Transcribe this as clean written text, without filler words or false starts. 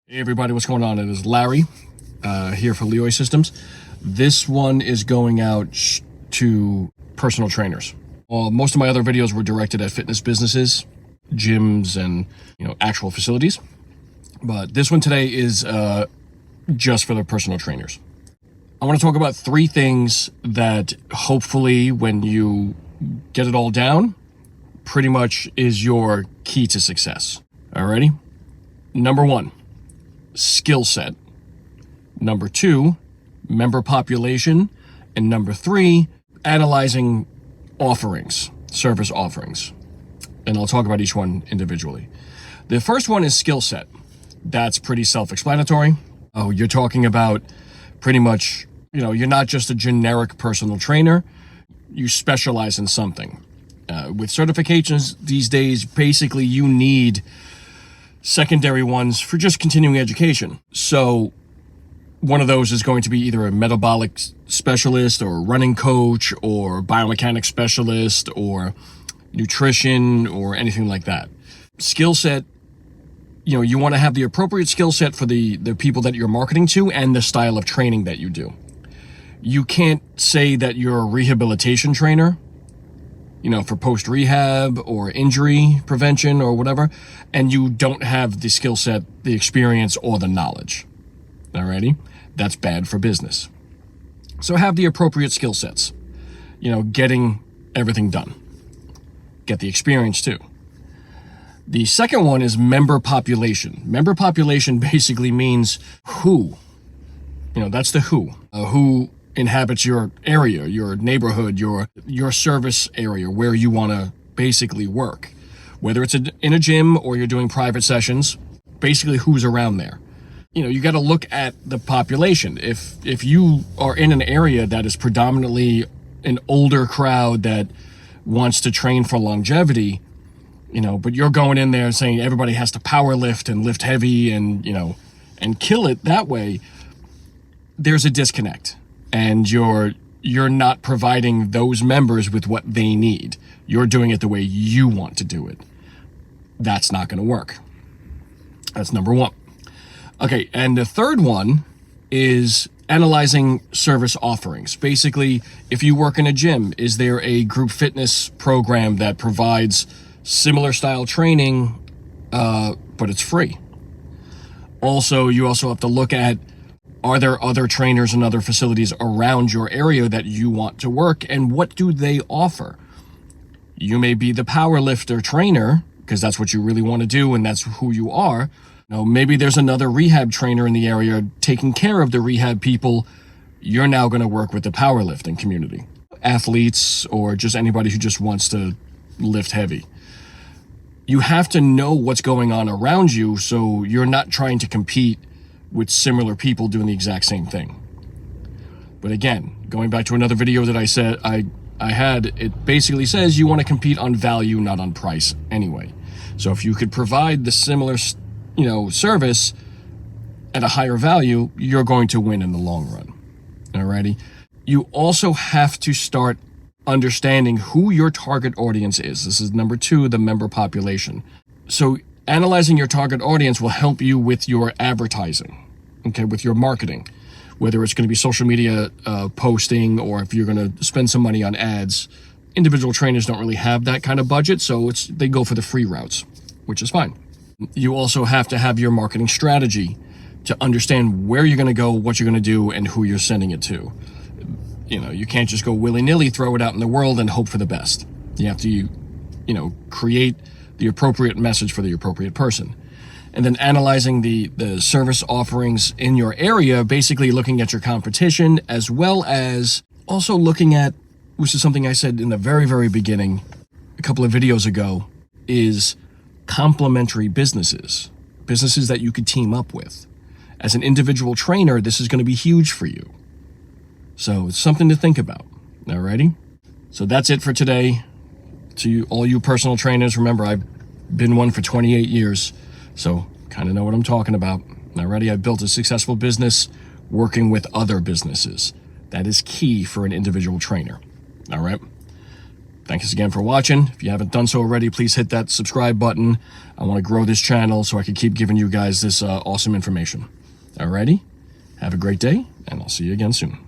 Hey everybody, what's going on? It is Larry here for Leoy Systems. This one is going out to personal trainers. Well, most of my other videos were directed at fitness businesses, gyms, and actual facilities. But this one today is just for the personal trainers. I want to talk about three things that hopefully when you get it all down, pretty much is your key to success. Alrighty? Number one, skill set. Number two, member population. And number three, analyzing offerings, service offerings. And I'll talk about each one individually. The first one is skill set. That's pretty self-explanatory. Oh, you're talking about pretty much, you're not just a generic personal trainer. You specialize in something. With certifications these days, basically you need secondary ones for just continuing education. So one of those is going to be either a metabolic specialist or a running coach or biomechanics specialist or nutrition or anything like that. Skill set, you want to have the appropriate skill set for the people that you're marketing to and the style of training that you do. You can't say that you're a rehabilitation trainer, for post-rehab or injury prevention or whatever, and you don't have the skill set, the experience, or the knowledge. Alrighty? That's bad for business. So have the appropriate skill sets. Getting everything done. Get the experience too. The second one is member population. Member population basically means who. That's the who. Who inhabits your area, your neighborhood, your service area where you want to basically work. Whether it's in a gym or you're doing private sessions, basically who's around there. You got to look at the population. If you are in an area that is predominantly an older crowd that wants to train for longevity, but you're going in there saying everybody has to power lift and lift heavy and kill it that way, there's a disconnect. And you're not providing those members with what they need. You're doing it the way you want to do it. That's not going to work. That's number one. Okay, and the third one is analyzing service offerings. Basically, if you work in a gym, is there a group fitness program that provides similar style training, but it's free? Also, you also have to look at, are there other trainers and other facilities around your area that you want to work, and what do they offer? You may be the power lifter trainer because that's what you really want to do and that's who you are. Maybe there's another rehab trainer in the area taking care of the rehab people. You're now going to work with the powerlifting community, athletes, or just anybody who just wants to lift heavy. You have to know what's going on around you so you're not trying to compete with similar people doing the exact same thing. But again, going back to another video that I said I had, it basically says you want to compete on value, not on price anyway. So if you could provide the similar, service at a higher value, you're going to win in the long run. Alrighty? You also have to start understanding who your target audience is. This is number two, the member population. So analyzing your target audience will help you with your advertising, with your marketing, whether it's going to be social media posting or if you're going to spend some money on ads. Individual trainers don't really have that kind of budget, so they go for the free routes, which is fine. You also have to have your marketing strategy to understand where you're going to go, what you're going to do, and who you're sending it to. You can't just go willy-nilly, throw it out in the world and hope for the best. You have to, create the appropriate message for the appropriate person. And then analyzing the service offerings in your area, basically looking at your competition, as well as also looking at, which is something I said in the very, very beginning, a couple of videos ago, is complementary businesses that you could team up with. As an individual trainer, this is going to be huge for you. So it's something to think about. Alrighty? So that's it for today. To all you personal trainers, remember, I've been one for 28 years, so kind of know what I'm talking about. Already, I've built a successful business working with other businesses. That is key for an individual trainer. All right? Thanks again for watching. If you haven't done so already, please hit that subscribe button. I want to grow this channel so I can keep giving you guys this awesome information. Alrighty, have a great day, and I'll see you again soon.